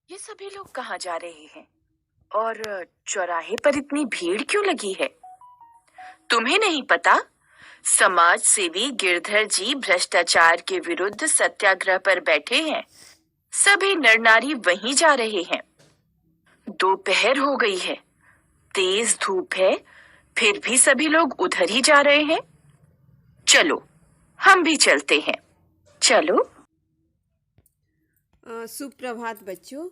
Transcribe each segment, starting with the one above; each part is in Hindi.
ये सभी लोग कहाँ जा रहे हैं और चौराहे पर इतनी भीड़ क्यों लगी है? तुम्हें नहीं पता? समाज सेवी गिरधर जी भ्रष्टाचार के विरुद्ध सत्याग्रह पर बैठे हैं। सभी नर नारी वहीं जा रहे हैं। दोपहर हो गई है, तेज धूप है, फिर भी सभी लोग उधर ही जा रहे हैं। चलो, हम भी चलते हैं। चलो। सुप्रभात बच्चों।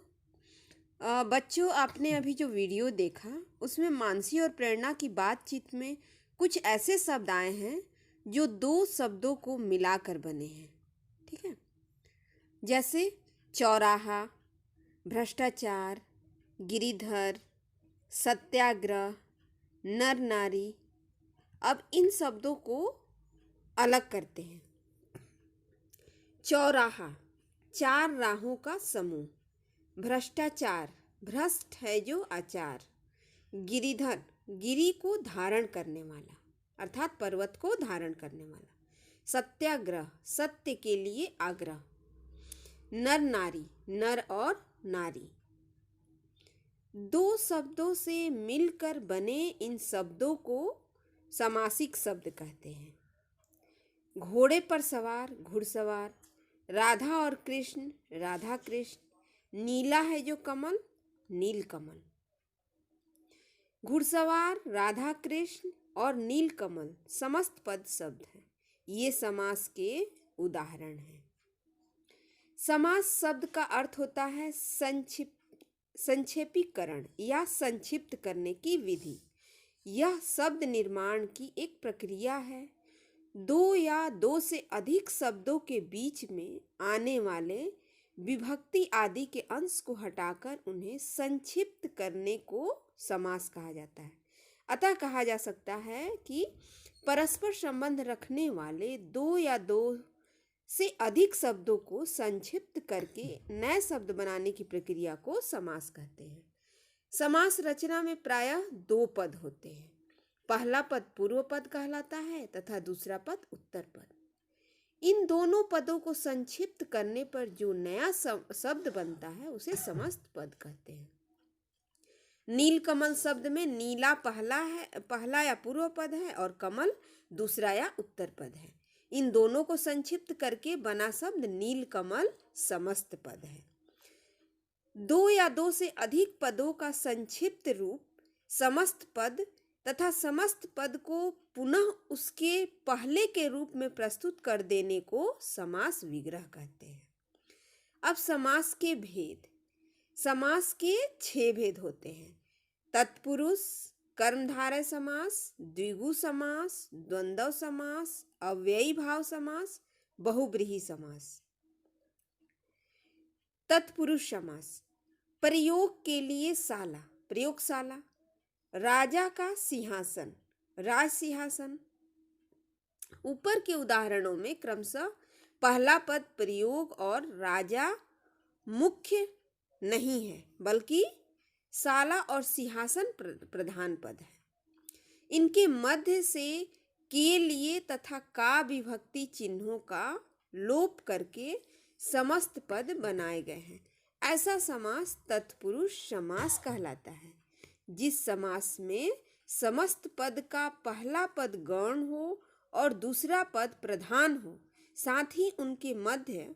बच्चों, आपने अभी जो वीडियो देखा उसमें मानसी और प्रेरणा की बातचीत में कुछ ऐसे शब्द आए हैं जो दो शब्दों को मिलाकर बने हैं। ठीक है, जैसे चौराहा, भ्रष्टाचार, गिरिधर, सत्याग्रह, नर नारी। अब इन शब्दों को अलग करते हैं। चौराहा, चार राहों का समूह। भ्रष्टाचार, भ्रष्ट है जो आचार। गिरिधर, गिरि को धारण करने वाला, अर्थात पर्वत को धारण करने वाला। सत्याग्रह, सत्य के लिए आग्रह। नर नारी, नर और नारी। दो शब्दों से मिलकर बने इन शब्दों को समासिक शब्द कहते हैं। घोड़े पर सवार, घुड़सवार। राधा और कृष्ण, राधा कृष्ण। नीला है जो कमल, नील कमल। घुड़सवार, राधा कृष्ण और नील कमल समस्त पद शब्द हैं। ये समास के उदाहरण हैं। समास शब्द का अर्थ होता है संक्षेपीकरण या संक्षिप्त करने की विधि। यह शब्द निर्माण की एक प्रक्रिया है। दो या दो से अधिक शब्दों के बीच में आने वाले विभक्ति आदि के अंश को हटाकर उन्हें संक्षिप्त करने को समास कहा जाता है। अतः कहा जा सकता है कि परस्पर संबंध रखने वाले दो या दो से अधिक शब्दों को संक्षिप्त करके नए शब्द बनाने की प्रक्रिया को समास कहते हैं। समास रचना में प्रायः दो पद होते हैं। पहला पद पूर्व पद कहलाता है तथा दूसरा पद उत्तर पद। इन दोनों पदों को संक्षिप्त करने पर जो नया शब्द बनता है उसे समस्त पद कहते हैं। नीलकमल शब्द में नीला पहला या पूर्व पद है और कमल दूसरा या उत्तर पद है। इन दोनों को संक्षिप्त करके बना शब्द नीलकमल समस्त पद है। दो या दो से अधिक पदों का संक्षिप्त रूप समस्त पद तथा समस्त पद को पुनः उसके पहले के रूप में प्रस्तुत कर देने को समास विग्रह कहते हैं। अब समास के भेद। समास के 6 भेद होते हैं। तत्पुरुष, कर्मधारय समास, द्विगु समास, द्वंद्व समास, अव्ययी भाव समास, बहुब्रीहि समास। तत्पुरुष समास। प्रयोग के लिए शाला, प्रयोगशाला। राजा का सिंहासन, राज सिंहासन। ऊपर के उदाहरणों में क्रमशः पहला पद प्रयोग और राजा मुख्य नहीं है, बल्कि शाला और सिंहासन प्रधान पद है। इनके मध्य से के लिए तथा का विभक्ति चिन्हों का लोप करके समस्त पद बनाए गए हैं। ऐसा समास तत्पुरुष समास कहलाता है। जिस समास में समस्त पद का पहला पद गौण हो और दूसरा पद प्रधान हो, साथ ही उनके मध्य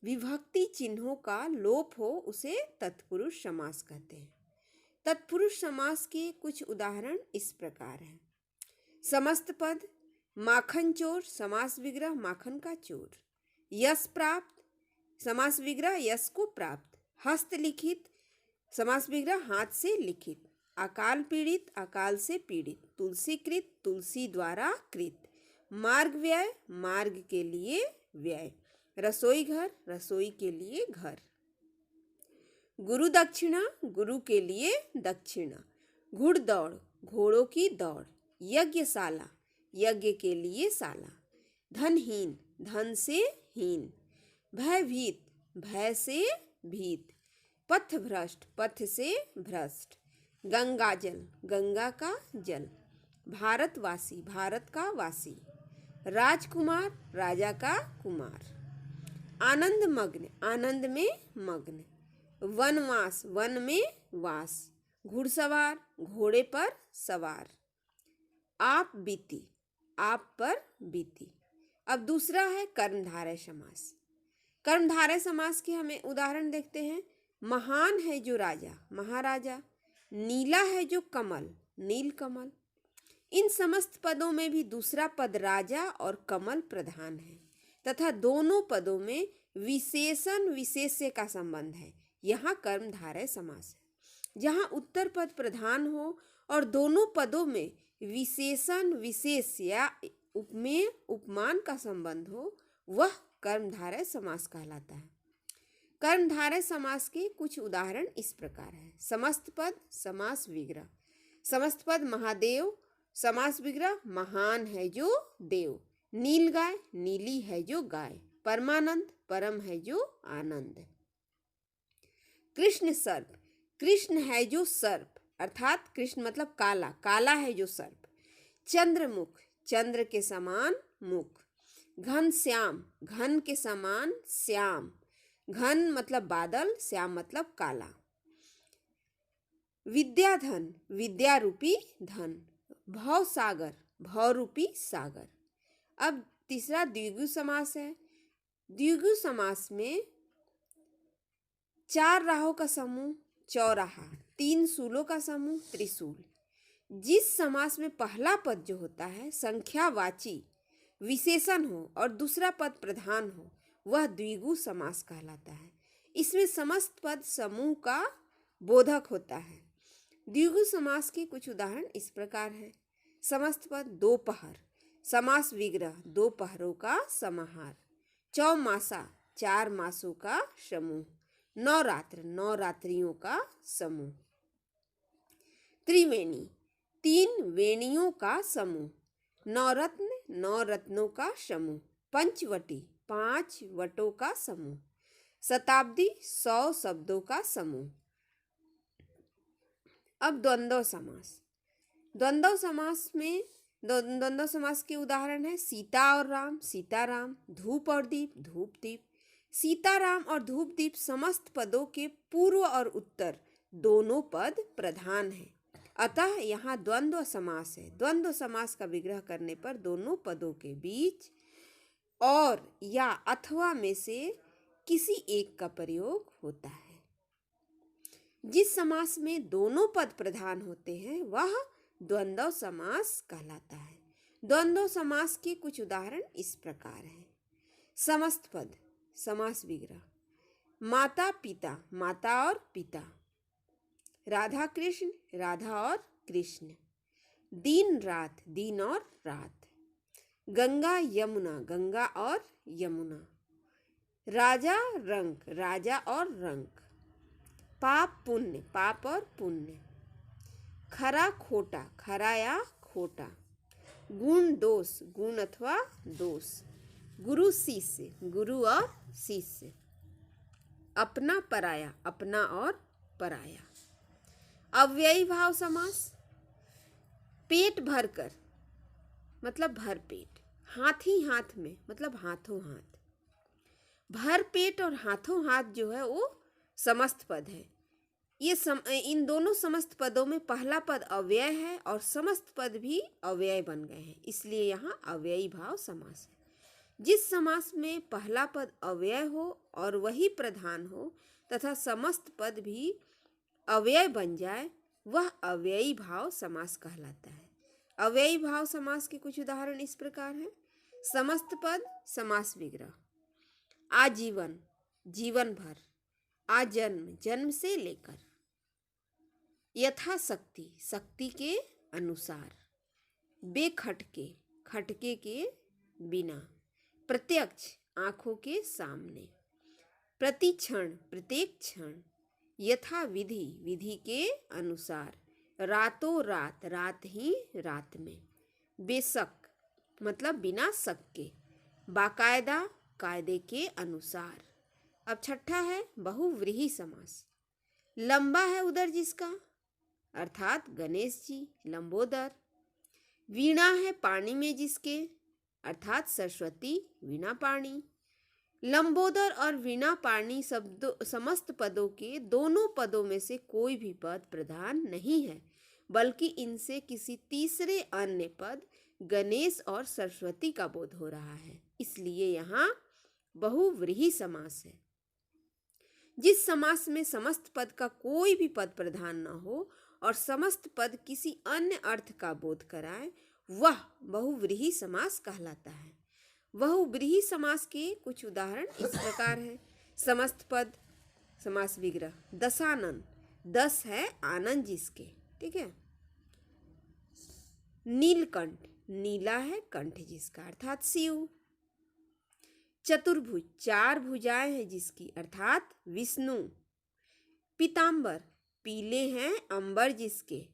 विभक्ति चिन्हों का लोप हो, उसे तत्पुरुष समास कहते हैं। तत्पुरुष समास के कुछ उदाहरण इस प्रकार हैं। समस्त पद। माखन चोर, समास विग्रह माखन का चोर। यश प्राप्त, समास विग्रह यश को प्राप्त। हस्तलिखित, समास विग्रह हाथ से लिखित। अकाल पीड़ित, अकाल से पीड़ित। तुलसीकृत, तुलसी द्वारा कृत। मार्ग व्यय, मार्ग के लिए व्यय। रसोई घर, रसोई के लिए घर। गुरु दक्षिणा, गुरु के लिए दक्षिणा। घुड़दौड़, घोड़ों की दौड़। यज्ञशाला, यज्ञ के लिए शाला। धनहीन, धन से हीन। भयभीत, भय से भीत। पथभ्रष्ट, पथ से भ्रष्ट। गंगाजल, गंगा का जल। भारतवासी, भारत का वासी। राजकुमार, राजा का कुमार। आनंद मग्न, आनंद में मग्न। वनवास, वन में वास। घुड़सवार, घोड़े पर सवार। आप बीती, आप पर बीती। अब दूसरा है कर्मधारय समास। कर्मधारय समास के हमें उदाहरण देखते हैं। महान है जो राजा, महाराजा। नीला है जो कमल, नील कमल। इन समस्त पदों में भी दूसरा पद राजा और कमल प्रधान है तथा दोनों पदों में विशेषण विशेष्य का संबंध है। यहाँ कर्मधारय समास है। जहाँ उत्तर पद प्रधान हो और दोनों पदों में विशेषण विशेष या उपमेय उपमान का संबंध हो, वह कर्मधारय समास कहलाता है। कर्मधारय समास के कुछ उदाहरण इस प्रकार है। समस्त पद समास विग्रह। समस्त पद महादेव, समास विग्रह महान है जो देव। नील गाय, नीली है जो गाय। परमानंद, परम है जो आनंद। कृष्ण सर्प, कृष्ण है जो सर्प, अर्थात कृष्ण मतलब काला, काला है जो सर्प। चंद्रमुख, चंद्र के समान मुख। घन श्याम, घन के समान श्याम। घन मतलब बादल, श्याम मतलब काला। विद्याधन, विद्या रूपी धन। भव सागर, भव रूपी सागर। अब तीसरा द्विगु समास है। द्विगु समास में 4 राहों का समूह चौराहा, 3 सूलों का समूह त्रिशूल। जिस समास में पहला पद जो होता है संख्यावाची विशेषण हो और दूसरा पद प्रधान हो, वह द्विगु समास कहलाता है। इसमें समस्त पद समूह का बोधक होता है। द्विगु समास के कुछ उदाहरण इस प्रकार है। समस्त पद दोपहर, समास विग्रह दोपहरों का समाहार। चौमासा, 4 मासों का समूह। नवरात्र, नवरात्रियों का समूह। त्रिवेणी, 3 वेणियों का समूह। नवरत्न, 9 रत्नों का समूह। पंचवटी, 5 वटों का समूह। शताब्दी, 100 शब्दों का समूह। अब द्वंद्व समास। द्वंद्व समास में द्वंद्व समास के उदाहरण है सीता और राम, सीताराम। धूप और दीप, धूप दीप। सीताराम और धूप दीप समस्त पदों के पूर्व और उत्तर दोनों पद प्रधान हैं, अतः यहाँ द्वंद्व समास है। द्वंद्व समास का विग्रह करने पर दोनों पदों के बीच और या अथवा में से किसी एक का प्रयोग होता है। जिस समास में दोनों पद प्रधान होते हैं वह द्वंद्व समास कहलाता है। द्वंद्व समास के कुछ उदाहरण इस प्रकार हैं। समस्त पद समास विग्रह माता पिता, माता और पिता। राधा कृष्ण, राधा और कृष्ण। दिन रात, दिन और रात। गंगा यमुना, गंगा और यमुना। राजा रंक, राजा और रंक। पाप पुण्य, पाप और पुण्य। खरा खोटा, खरा या खोटा। गुण दोष, गुण अथवा दोष। गुरु शिष्य, गुरु और शिष्य। अपना पराया, अपना और पराया। अव्ययी भाव समास। पेट भरकर मतलब भर पेट। हाथ ही हाथ में मतलब हाथों हाथ। भर पेट और हाथों हाथ जो है वो समस्त पद है। इन दोनों समस्त पदों में पहला पद अव्यय है और समस्त पद भी अव्यय बन गए हैं, इसलिए यहाँ अव्ययी भाव समास है। जिस समास में पहला पद अव्यय हो और वही प्रधान हो तथा समस्त पद भी अव्यय बन जाए, वह अव्ययी भाव समास कहलाता है। अव्ययी भाव समास के कुछ उदाहरण इस प्रकार हैं। समस्त पद समास विग्रह आजीवन, जीवन भर। आजन्म, जन्म से लेकर। यथाशक्ति, शक्ति के अनुसार। बेखटके, खटके के बिना। प्रत्यक्ष, आंखों के सामने। प्रतिक्षण, प्रत्येक क्षण। यथा विधि, विधि के अनुसार। रातों रात, रात ही रात में। बेशक मतलब बिना शक के। बाकायदा, कायदे के अनुसार। अब छठा है बहुव्रीहि समास। लंबा है उदर जिसका, अर्थात गणेश जी लंबोदर। वीणा है पानी में जिसके, अर्थात सरस्वती वीणा पाणी। लंबोदर और वीणा पाणी शब्दों समस्त पदों के दोनों पदों में से कोई भी पद प्रधान नहीं है, बल्कि इनसे किसी तीसरे अन्य पद गणेश और सरस्वती का बोध हो रहा है। इसलिए यहाँ बहुव्रीहि समास है। जिस समास में समस्त पद का कोई भी पद प्रधान न हो और समस्त पद किसी अन्य अर्थ का बोध कराए, वह बहुव्रीहि समास कहलाता है। बहुव्रीहि समास के कुछ उदाहरण इस प्रकार हैं। समस्त पद समास विग्रह, दशानन, 10 है आनंद जिसके, ठीक है। नीलकंठ, नीला है कंठ जिसका, अर्थात शिव। चतुर्भुज, 4 भुजाएं हैं जिसकी, अर्थात विष्णु। पीतांबर, पीले हैं अंबर जिसके,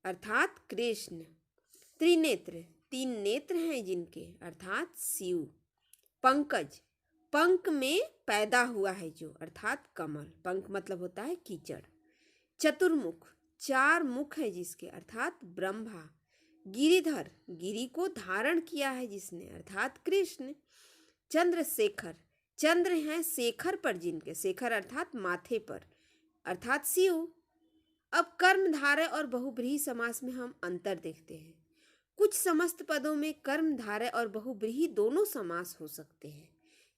अर्थात कृष्ण। त्रिनेत्र, 3 नेत्र हैं जिनके, अर्थात शिव। पंकज, पंख में पैदा हुआ है जो, अर्थात कमल। पंख मतलब होता है कीचड़। चतुर्मुख, 4 मुख है जिसके, अर्थात ब्रह्मा। गिरिधर, गिरि को धारण किया है जिसने, अर्थात कृष्ण। चंद्रशेखर, चंद्र हैं शेखर पर जिनके, शेखर अर्थात माथे पर, अर्थात शिव। अब कर्मधारय और बहुव्रीहि समास में हम अंतर देखते हैं। कुछ समस्त पदों में कर्मधारय और बहुव्रीहि दोनों समास हो सकते हैं,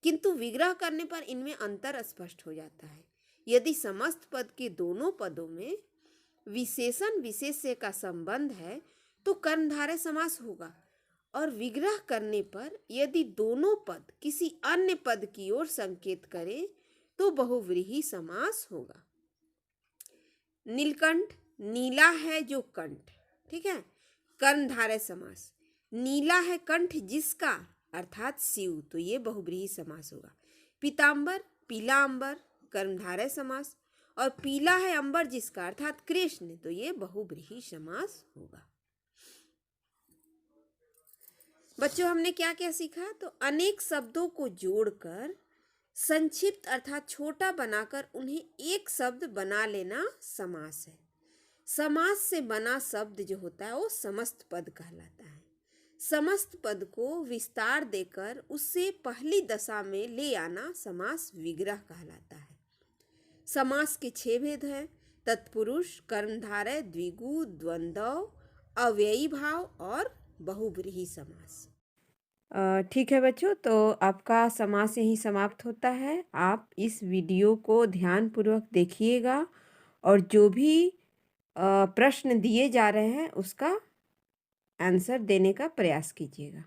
किंतु विग्रह करने पर इनमें अंतर स्पष्ट हो जाता है। यदि समस्त पद के दोनों पदों में विशेषण विशेष्य का संबंध है तो कर्मधारय समास होगा, और विग्रह करने पर यदि दोनों पद किसी अन्य पद की ओर संकेत करें तो बहुव्रीहि समास होगा। नीलकंठ, नीला है जो कंठ, ठीक है, कर्मधारय समास। नीला है कंठ जिसका, अर्थात शिव, तो ये बहुव्रीहि समास होगा। पीतांबर, पीला अंबर, कर्मधारय समास। और पीला है अंबर जिसका, अर्थात कृष्ण, तो ये बहुव्रीहि समास होगा। बच्चों हमने क्या क्या सीखा? तो अनेक शब्दों को जोड़कर संक्षिप्त अर्थात छोटा बनाकर उन्हें एक शब्द बना लेना समास है। समास से बना शब्द जो होता है वो समस्त पद कहलाता है। समस्त पद को विस्तार देकर उससे पहली दशा में ले आना समास विग्रह कहलाता है। समास के 6 भेद हैं: तत्पुरुष, कर्मधारय, द्विगु, द्वंद्व, अव्ययी भाव और बहुव्रीहि समास। ठीक है बच्चों, तो आपका समास यहीं समाप्त होता है। आप इस वीडियो को ध्यानपूर्वक देखिएगा और जो भी प्रश्न दिए जा रहे हैं उसका आंसर देने का प्रयास कीजिएगा।